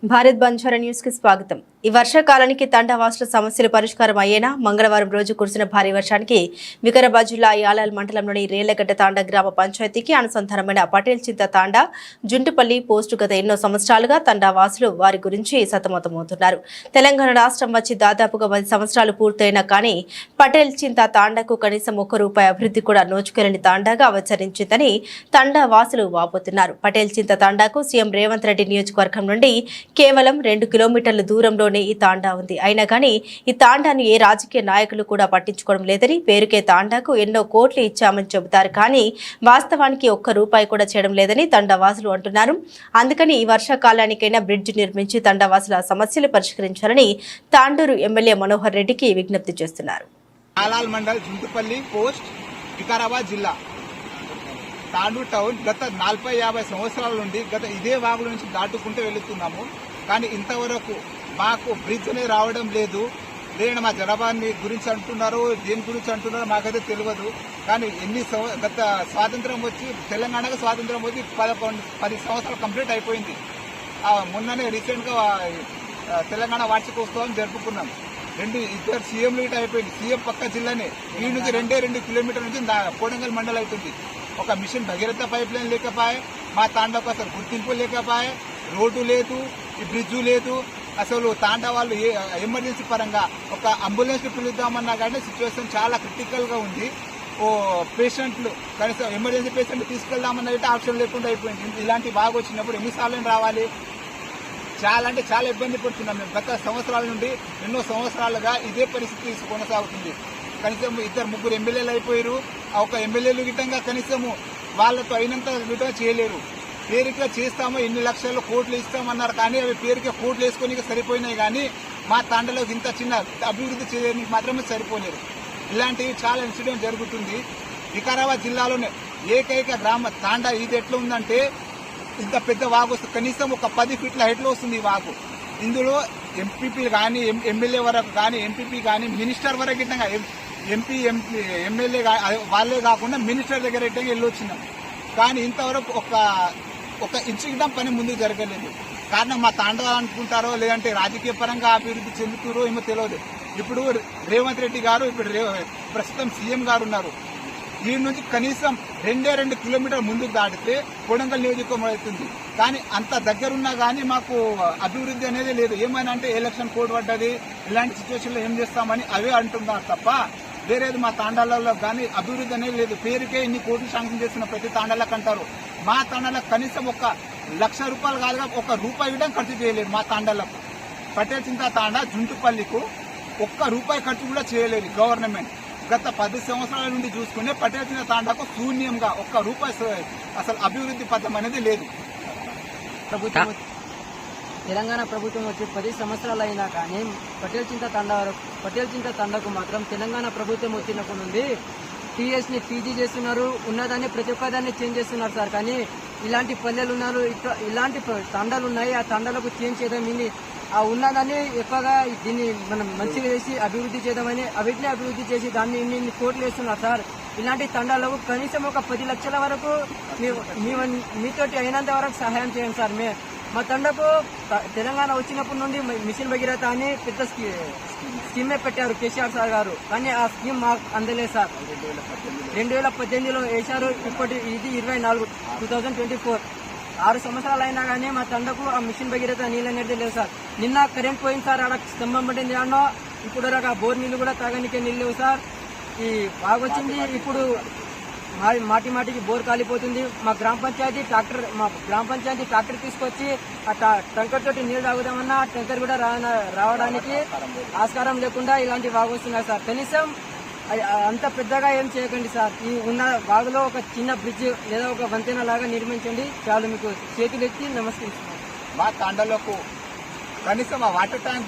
Bharat Banjara news కి స్వాగతం। ఈ వర్షాకాలానికి తండావాసుల సమస్యలు పరిష్కారం అయ్యేనా? మంగళవారం రోజు కురిసిన భారీ వర్షానికి వికారాబాద్ జిల్లా యాలాల్ మండలంలోని రేళ్లగడ్డ తాండా గ్రామ పంచాయతీకి అనుసంధానమైన పటేల్ చింత తాండా జుంటుపల్లి పోస్టు గత ఎన్నో సంవత్సరాలుగా తండావాసులు వారి గురించి సతమతమవుతున్నారు। తెలంగాణ రాష్ట్రం వచ్చి దాదాపుగా 10 సంవత్సరాలు పూర్తయినా కానీ పటేల్ చింత తాండాకు కనీసం ₹1 అభివృద్ధి కూడా నోచుకెళ్లని తాండాగా అవతరించిందని తండావాసులు వాపోతున్నారు। పటేల్ చింత తాండాకు సీఎం రేవంత్ రెడ్డి నియోజకవర్గం నుండి కేవలం 2 కిలోమీటర్ల దూరంలోనే ఈ తాండా ఉంది। అయినా కానీ ఈ తాండాను ఏ రాజకీయ నాయకులు కూడా పట్టించుకోవడం లేదని, పేరుకే తాండాకు ఎన్నో కోట్లు ఇచ్చామని చెబుతారు కానీ వాస్తవానికి ₹1 కూడా చేయడం లేదని తండావాసులు అంటున్నారు। అందుకని ఈ వర్షాకాలానికైనా బ్రిడ్జ్ నిర్మించి తండావాసుల సమస్యలు పరిష్కరించాలని తాండూరు ఎమ్మెల్యే మనోహర్ రెడ్డికి విజ్ఞప్తి చేస్తున్నారు। యాలాల్ మండల్ జుంటుపల్లి పోస్ట్ వికారాబాద్ జిల్లా తాండూరు టౌన్ గత 40-50 సంవత్సరాల నుండి ఇదే వాగుల నుంచి దాటుకుంటూ వెళుతున్నాము। కానీ ఇంతవరకు మాకు బ్రిడ్జ్ అనేది రావడం లేదు। లేని మా జనాభాని గురించి అంటున్నారు, దేని గురించి అంటున్నారో మాకైతే తెలియదు। కానీ గత స్వాతంత్రం వచ్చి తెలంగాణకు స్వాతంత్రం వచ్చి 10 సంవత్సరాలు కంప్లీట్ అయిపోయింది। మొన్ననే రీసెంట్గా తెలంగాణ వార్షికోత్సవం జరుపుకున్నాం। ఇద్దరు సీఎంలు ఇటు అయిపోయింది। సీఎం పక్క జిల్లానే ఈ నుంచి 2 కిలోమీటర్ల నుంచి కోడంగల్ మండలం అవుతుంది। ఒక మిషన్ భగీరథ పైప్ లైన్ లేకపోయే, మా తాండాకు అసలు గుర్తింపు లేకపోయే, రోడ్డు లేదు, ఈ బ్రిడ్జు లేదు। అసలు తాండా వాళ్ళు ఎమర్జెన్సీ పరంగా ఒక అంబులెన్స్ పిలుద్దామన్నా కానీ సిచ్యువేషన్ చాలా క్రిటికల్గా ఉంది। పేషెంట్లు కనీసం ఎమర్జెన్సీ పేషెంట్లు తీసుకెళ్దామన్నా అయితే ఆప్షన్ లేకుండా అయిపోయింది। ఇలాంటి బాగా వచ్చినప్పుడు ఎన్నిసార్లు రావాలి? చాలా ఇబ్బంది పడుతున్నాం మేము। గత సంవత్సరాల నుండి ఎన్నో సంవత్సరాలుగా ఇదే పరిస్థితి కొనసాగుతుంది। కనీసం 2-3 ఎమ్మెల్యేలు అయిపోయారు। ఒక ఎమ్మెల్యేలు గిట్టంగా కనీసము వాళ్ళతో అయినంత విధంగా చేయలేరు। పేరుగా చేస్తామో ఎన్ని లక్షల కోట్లు ఇస్తామన్నారు కానీ అవి పేరుగా కోట్లు వేసుకొని సరిపోయినాయి కానీ మా తాండలో ఇంత చిన్న అభివృద్ధి చేయడానికి మాత్రమే సరిపోలేరు। ఇలాంటివి చాలా ఇన్సిడెంట్ జరుగుతుంది। వికారాబాద్ జిల్లాలోనే ఏకైక గ్రామ తాండా ఇది ఎట్లా ఉందంటే ఇంత పెద్ద వాగు వస్తుంది, కనీసం ఒక 10 ఫీట్ల హైట్లో వస్తుంది ఈ వాగు। ఇందులో ఎంపీపీ కానీ ఎమ్మెల్యే వరకు కానీ ఎంపీపీ కానీ మినిస్టర్ వరకు గిట్టంగా ఎమ్మెల్యే వాళ్ళే కాకుండా మినిస్టర్ దగ్గర గిట్టంగా వెళ్ళొచ్చినాం కానీ ఇంతవరకు ఒక ఇంచు గిట్టం పని ముందుకు జరగలేదు। కారణం మా తాండా అనుకుంటారో లేదంటే రాజకీయ పరంగా అభివృద్ధి చెందుతారో ఏమో తెలియదు। ఇప్పుడు రేవంత్ రెడ్డి గారు ప్రస్తుతం సీఎం గారు ఉన్నారు। ఈ నుంచి కనీసం 2 కిలోమీటర్ల ముందుకు దాటితే కోడంగల్ నియోజకవర్గం అవుతుంది కానీ అంత దగ్గరున్నా కానీ మాకు అభివృద్ధి అనేది లేదు। ఏమైనా అంటే ఎలక్షన్ కోడ్ పడ్డది, ఇలాంటి సిచ్యువేషన్లో ఏం చేస్తామని అవే అంటున్నారు తప్ప వేరేది మా తాండాలలో కానీ అభివృద్ధి అనేది లేదు। పేరుకే ఇన్ని కోట్లు శాంక్షన్ చేస్తున్న ప్రతి తాండాలకు అంటారు, మా తాండాలకు కనీసం ₹1,00,000 కాదుగా ₹1 కూడా ఖర్చు చేయలేదు మా తాండాలకు। పటేల్ చింత తాండా జుంటుపల్లికు ₹1 ఖర్చు కూడా చేయలేదు గవర్నమెంట్। గత 10 సంవత్సరాల నుండి చూసుకునే పటేల్ చింత తాండాకు శూన్యంగా ₹1 అసలు అభివృద్ధి పథం అనేది లేదు। తెలంగాణ ప్రభుత్వం వచ్చి 10 సంవత్సరాలు అయినా కానీ పటేల్ చింత తాండాకు మాత్రం తెలంగాణ ప్రభుత్వం వచ్చినప్పటి నుండి టీఎస్ని పీజీ చేస్తున్నారు, ఉన్నదాన్ని ప్రతి ఒక్కదాన్ని చేంజ్ చేస్తున్నారు సార్। కానీ ఇలాంటి పల్లెలు ఉన్నారు, ఇలాంటి తాండాలు ఉన్నాయి, ఆ తాండాలకు చేంజ్ చేయడం ఆ ఉన్నదాన్ని ఎక్కువగా దీన్ని మనం మంచిగా చేసి అభివృద్ధి చేద్దామని వీటిని అభివృద్ధి చేసి దాన్ని ఇన్ని కోట్లు వేస్తున్నారు సార్। ఇలాంటి తండాలకు కనీసం ఒక 10 లక్షల వరకు మీతోటి అయినంత వరకు సహాయం చేయండి సార్। మా తండకు తెలంగాణ వచ్చినప్పటి నుండి మిషన్ భగీరథ అని పెద్ద స్కీమే పెట్టారు కేసీఆర్ సార్ గారు, కానీ ఆ స్కీమ్ మాకు అందలేదు సార్। 2018లో వేశారు, ఇది 2024 6 సంవత్సరాలు అయినా కానీ మా తండకు ఆ మిషన్ భగీరథ నీళ్ళు అనేది లేదు సార్। నిన్న కరెంట్ పోయింది సార్, ఆడ స్తంభం పట్టింది అన్నో, ఇప్పుడు ఆ బోర్ నీళ్ళు కూడా తాగనికే నీళ్ళు లేవు సార్। ఈ బాగొచ్చింది, ఇప్పుడు మాటికి బోర్ కాలిపోతుంది। మా గ్రామ పంచాయతీ ట్రాక్టర్ తీసుకొచ్చి ఆ టంకర్ తోటి నీళ్ళు తాగుదామన్నా ఆ టంకర్ కూడా రావడానికి ఆస్కారం లేకుండా ఇలాంటి బాగొస్తున్నాయి సార్। కనీసం అంత పెద్దగా ఏం చేయకండి సార్, ఈ ఉన్న బాగులో ఒక చిన్న బ్రిడ్జ్ లేదా ఒక వంతెన లాగా నిర్మించండి చాలు, మీకు చేతులెత్తి నమస్కరిస్తున్నాను। మా తాండాలకు కనీసం ఆ వాటర్ ట్యాంక్